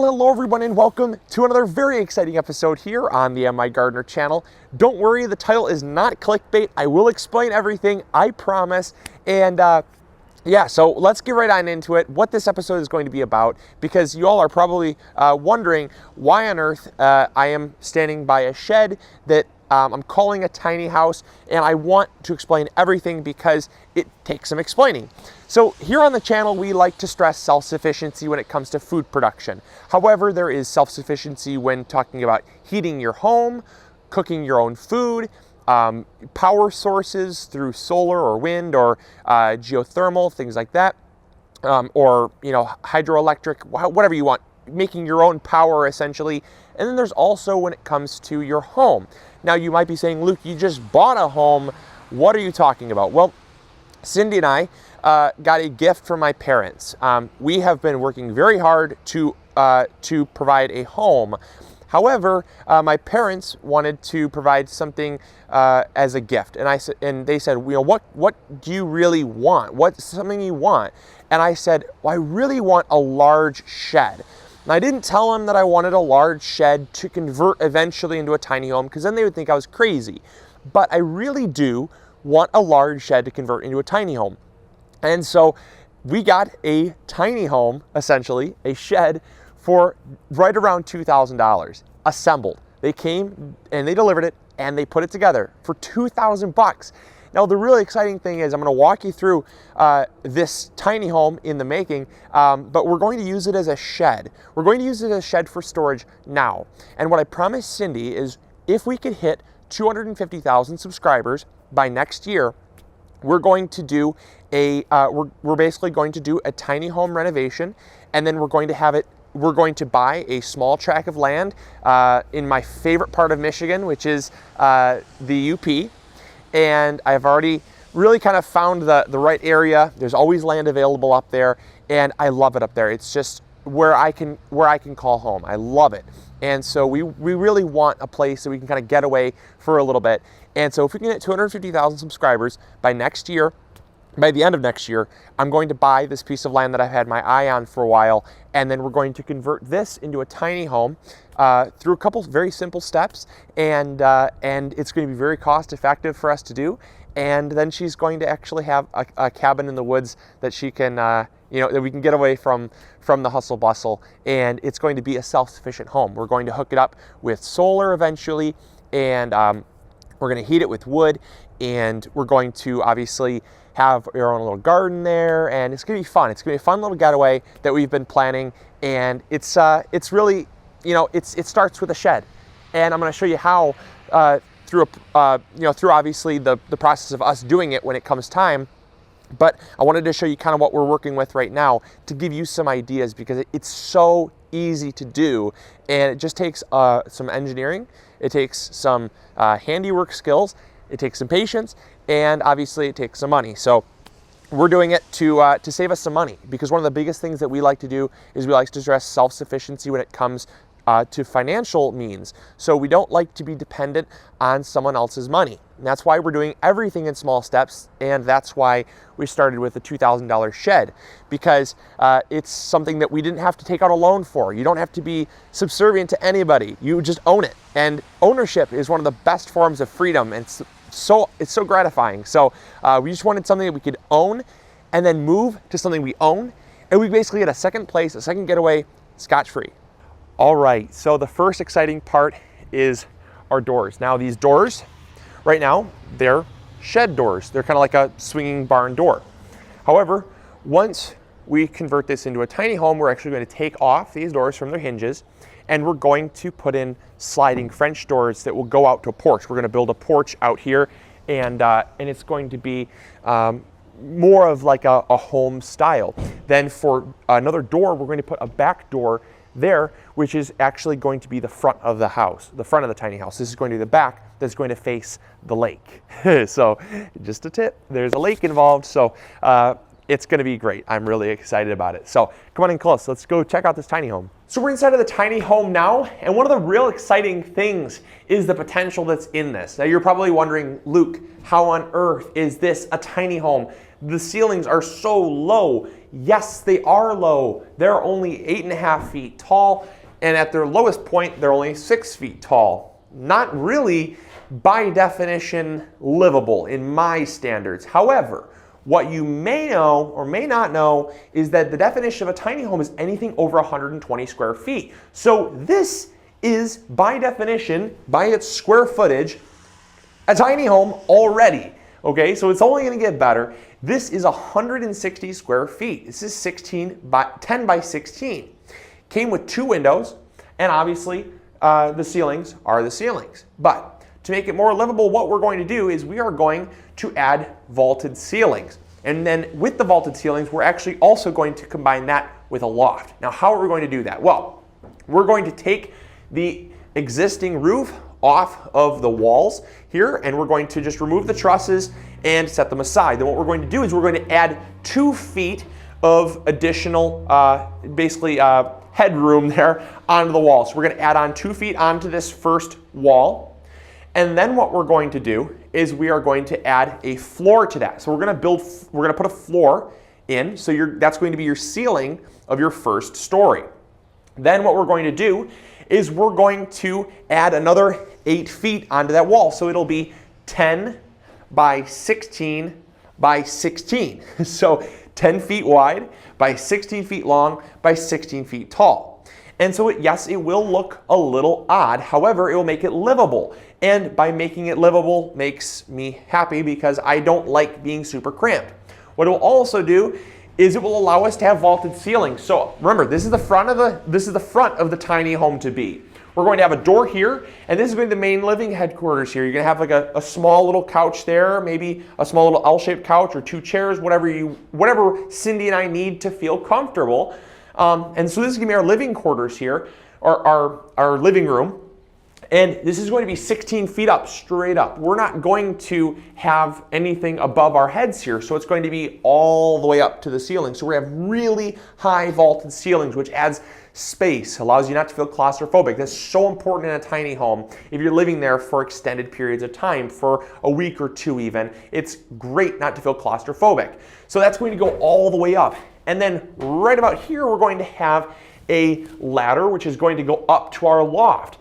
Well, hello everyone and welcome to another very exciting episode here on the MIgardener channel. Don't worry, the title is not clickbait. I will explain everything, I promise. And yeah, so let's get right on into it, what this episode is going to be about, because you all are probably wondering why on earth I am standing by a shed that I'm calling a tiny house, and I want to explain everything because it takes some explaining. So here on the channel, we like to stress self-sufficiency when it comes to food production. However, there is self-sufficiency when talking about heating your home, cooking your own food, power sources through solar or wind or geothermal, things like that, or hydroelectric, whatever you want, making your own power essentially. And then there's also when it comes to your home. Now you might be saying, Luke, you just bought a home. What are you talking about? Well, Cindy and I got a gift from my parents. We have been working very hard to provide a home. However, my parents wanted to provide something as a gift, and they said, what do you really want? What's something you want? And I said, well, I really want a large shed. And I didn't tell them that I wanted a large shed to convert eventually into a tiny home, because then they would think I was crazy. But I really do want a large shed to convert into a tiny home. And so we got a tiny home, essentially, a shed, for right around $2,000 assembled. They came and they delivered it and they put it together for $2,000. Now, the really exciting thing is I'm going to walk you through this tiny home in the making, but we're going to use it as a shed. We're going to use it as a shed for storage now. And what I promised Cindy is if we could hit 250,000 subscribers by next year, we're going to do we're basically going to do a tiny home renovation, and then we're going to buy a small tract of land in my favorite part of Michigan, which is the UP. And I've already really kind of found the right area. There's always land available up there, and I love it up there. It's just where I can call home. I love it. And so we really want a place that we can kind of get away for a little bit. And so if we can hit 250,000 subscribers by next year, by the end of next year, I'm going to buy this piece of land that I've had my eye on for a while, and then we're going to convert this into a tiny home through a couple very simple steps, and it's going to be very cost effective for us to do. And then she's going to actually have a cabin in the woods that she can, that we can get away from the hustle bustle, and it's going to be a self-sufficient home. We're going to hook it up with solar eventually, and we're going to heat it with wood, and we're going to obviously have our own little garden there, and it's going to be fun. It's going to be a fun little getaway that we've been planning, and it's really, it starts with a shed, and I'm going to show you how through obviously the process of us doing it when it comes time. But I wanted to show you kind of what we're working with right now to give you some ideas, because it's so easy to do, and it just takes some engineering, it takes some handiwork skills, it takes some patience, and obviously it takes some money. So we're doing it to save us some money, because one of the biggest things that we like to do is we like to stress self-sufficiency when it comes to financial means. So we don't like to be dependent on someone else's money. And that's why we're doing everything in small steps, and that's why we started with a $2,000 shed, because it's something that we didn't have to take out a loan for. You don't have to be subservient to anybody. You just own it. And ownership is one of the best forms of freedom, and it's so gratifying. So we just wanted something that we could own and then move to something we own, and we basically get a second place, a second getaway, scotch-free. All right, so the first exciting part is our doors. Now these doors, right now, they're shed doors. They're kind of like a swinging barn door. However, once we convert this into a tiny home, we're actually going to take off these doors from their hinges, and we're going to put in sliding French doors that will go out to a porch. We're going to build a porch out here, and it's going to be more of like a home style. Then for another door, we're going to put a back door there, which is actually going to be the front of the house, the front of the tiny house. This is going to be the back that's going to face the lake. So just a tip, there's a lake involved, so it's going to be great. I'm really excited about it. So come on in close, let's go check out this tiny home. So we're inside of the tiny home now, and one of the real exciting things is the potential that's in this. Now you're probably wondering, Luke, how on earth is this a tiny home? The ceilings are so low. Yes, they are low. They're only 8.5 feet tall, and at their lowest point, they're only 6 feet tall. Not really, by definition, livable in my standards. However, what you may know or may not know is that the definition of a tiny home is anything over 120 square feet. So this is, by definition, by its square footage, a tiny home already. Okay, so it's only going to get better. This is 160 square feet. This is 10 by 16. Came with 2 windows, and obviously the ceilings are the ceilings. But to make it more livable, what we're going to do is we are going to add vaulted ceilings. And then with the vaulted ceilings, we're actually also going to combine that with a loft. Now, how are we going to do that? Well, we're going to take the existing roof off of the walls here, and we're going to just remove the trusses and set them aside. Then what we're going to do is we're going to add 2 feet of additional, headroom there onto the wall. So we're going to add on 2 feet onto this first wall. And then what we're going to do is we are going to add a floor to that. So we're going to put a floor in. So that's going to be your ceiling of your first story. Then what we're going to do is we're going to add another 8 feet onto that wall. So it'll be 10 by 16 by 16. So 10 feet wide by 16 feet long by 16 feet tall. And so yes, it will look a little odd. However, it will make it livable. And by making it livable makes me happy because I don't like being super cramped. What it will also do is it will allow us to have vaulted ceilings. So remember, this is the front of the tiny home to be. We're going to have a door here, and this is going to be the main living headquarters here. You're going to have like a small little couch there, maybe a small little L-shaped couch or 2 chairs, whatever Cindy and I need to feel comfortable. And so this is going to be our living quarters here, or our living room. And this is going to be 16 feet up, straight up. We're not going to have anything above our heads here, so it's going to be all the way up to the ceiling. So we're going to have really high vaulted ceilings, which adds space, allows you not to feel claustrophobic. That's so important in a tiny home. If you're living there for extended periods of time, for a week or 2 even, it's great not to feel claustrophobic. So that's going to go all the way up. And then right about here, we're going to have a ladder, which is going to go up to our loft.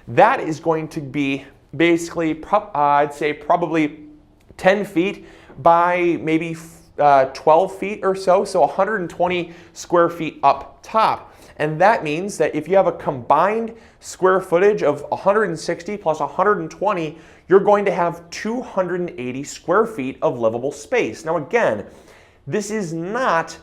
That is going to be basically, I'd say probably 10 feet by maybe 12 feet or so, so 120 square feet up top. And that means that if you have a combined square footage of 160 plus 120, you're going to have 280 square feet of livable space. Now again, this is not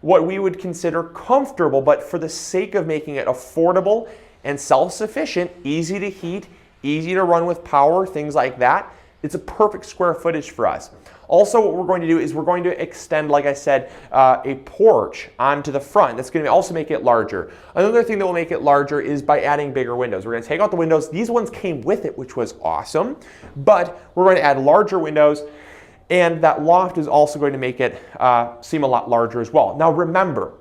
what we would consider comfortable, but for the sake of making it affordable and self-sufficient, easy to heat, easy to run with power, things like that, it's a perfect square footage for us. Also, what we're going to do is we're going to extend, like I said, a porch onto the front. That's going to also make it larger. Another thing that will make it larger is by adding bigger windows. We're going to take out the windows. These ones came with it, which was awesome, but we're going to add larger windows, and that loft is also going to make it seem a lot larger as well. Now remember,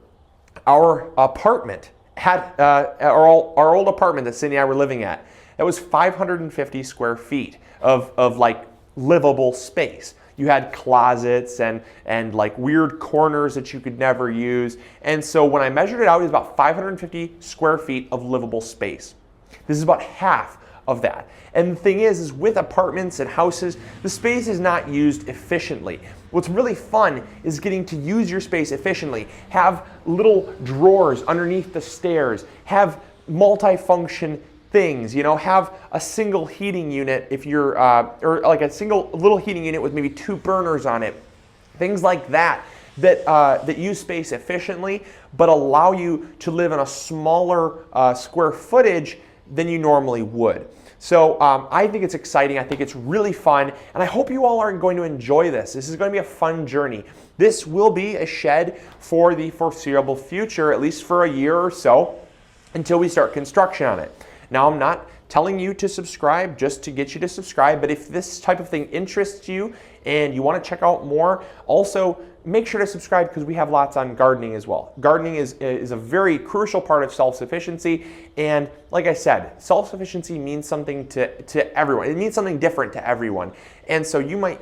our apartment had, our old apartment that Cindy and I were living at, that was 550 square feet of like livable space. You had closets and like weird corners that you could never use. And so when I measured it out, it was about 550 square feet of livable space. This is about half of that. And the thing is with apartments and houses, the space is not used efficiently. What's really fun is getting to use your space efficiently. Have little drawers underneath the stairs. Have multi-function things, you know, have a single heating unit if you're, or like a single little heating unit with maybe 2 burners on it. Things like that, that use space efficiently, but allow you to live in a smaller square footage than you normally would. So I think it's exciting. I think it's really fun. And I hope you all are going to enjoy this. This is going to be a fun journey. This will be a shed for the foreseeable future, at least for a year or so, until we start construction on it. Now, I'm not telling you to subscribe just to get you to subscribe. But if this type of thing interests you and you want to check out more, also make sure to subscribe because we have lots on gardening as well. Gardening is a very crucial part of self-sufficiency. And like I said, self-sufficiency means something to everyone. It means something different to everyone. And so you might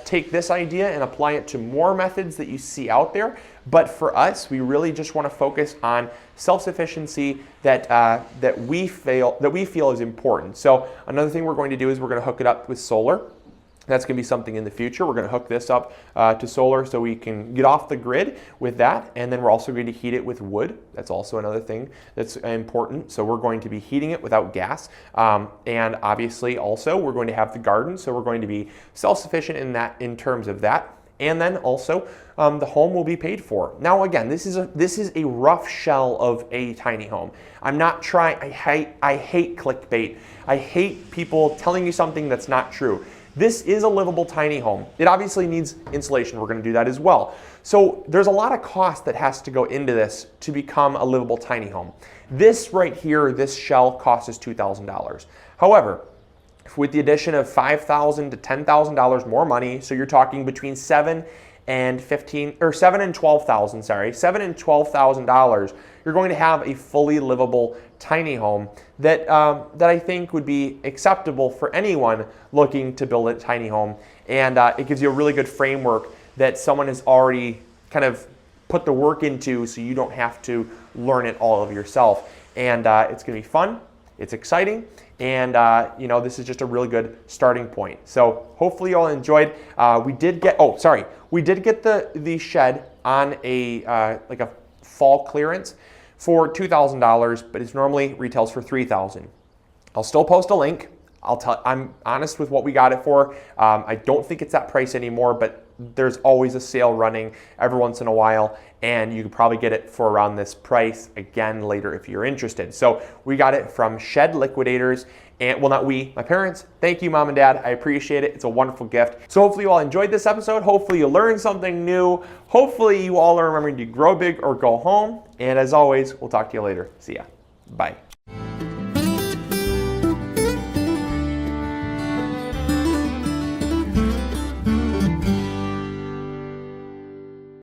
take this idea and apply it to more methods that you see out there. But for us, we really just want to focus on self-sufficiency that we feel is important. So another thing we're going to do is we're going to hook it up with solar. That's going to be something in the future. We're going to hook this up to solar so we can get off the grid with that. And then we're also going to heat it with wood. That's also another thing that's important. So we're going to be heating it without gas. And obviously also we're going to have the garden. So we're going to be self-sufficient in terms of that. And then also the home will be paid for. Now again, this is a rough shell of a tiny home. I'm not trying, I hate clickbait. I hate people telling you something that's not true. This is a livable tiny home. It obviously needs insulation. We're going to do that as well. So there's a lot of cost that has to go into this to become a livable tiny home. This right here, this shell costs us $2,000. However, with the addition of $5,000 to $10,000 more money, so you're talking between $7,000 and $12,000, you're going to have a fully livable tiny home that I think would be acceptable for anyone looking to build a tiny home. And it gives you a really good framework that someone has already kind of put the work into, so you don't have to learn it all of yourself. And it's going to be fun. It's exciting. And this is just a really good starting point. So hopefully you all enjoyed. We did get the shed on a like a fall clearance for $2,000, but it normally retails for $3,000. I'll still post a link. I'm honest with what we got it for. I don't think it's that price anymore, but there's always a sale running every once in a while, and you could probably get it for around this price again later if you're interested. So we got it from Shed Liquidators, and well, not we, my parents. Thank you, Mom and Dad. I appreciate it. It's a wonderful gift. So hopefully you all enjoyed this episode. Hopefully you learned something new. Hopefully you all are remembering to grow big or go home. And as always, we'll talk to you later. See ya. Bye.